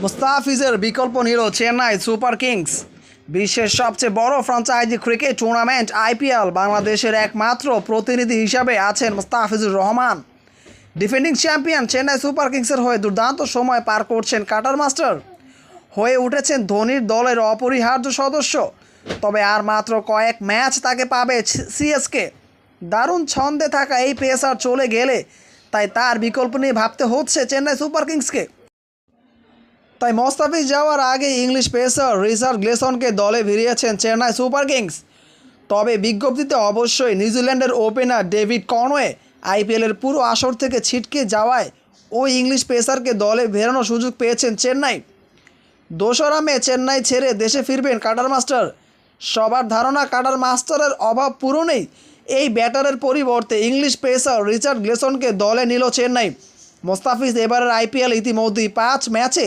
মুস্তাফিজের বিকল্প নিল চেন্নাই সুপার কিংস। বিশ্বের সবচেয়ে বড় ফ্র্যাঞ্চাইজি ক্রিকেট টুর্নামেন্ট আইপিএল বাংলাদেশের একমাত্র প্রতিনিধি হিসাবে আছেন Mustafizur Rahman. Defending champion Chennai super কিংসের হয়ে দুর্দান্ত সময় পার করছেন কাটার মাস্টার, হয়ে উঠেছেন ধোনির দলের অপরিহার্য সদস্য। তবে আর মাত্র কয়েক ম্যাচ তাকে পাবে সিএসকে। দারুণ ছন্দে থাকা এই পেসার চলে গেলে তাই তার বিকল্প নিয়ে ভাবতে হচ্ছে চেন্নাই সুপার কিংসকে। তাই মুস্তাফিজ যাওয়ার আগে ইংলিশ পেসার রিচার্ড গ্লেসনকে দলে ভিড়িয়েছেন চেন্নাই সুপার কিংস। তবে বিজ্ঞপ্তিতে অবশ্যই নিউজিল্যান্ডের ওপেনার ডেভিড কনওয়ে আইপিএলের পুরো আসর থেকে ছিটকে যাওয়ায় ওই ইংলিশ পেসারকে দলে ফেরানোর সুযোগ পেয়েছেন চেন্নাই। 2রা মে চেন্নাই ছেড়ে দেশে ফিরবেন কাটার মাস্টার। সবার ধারণা কাটার মাস্টারের অভাব পূরণেই এই ব্যাটারের পরিবর্তে ইংলিশ পেসার রিচার্ড গ্লেসনকে দলে নিল চেন্নাই। মুস্তাফিজ এবারের আইপিএল ইতিমধ্যেই 5 ম্যাচে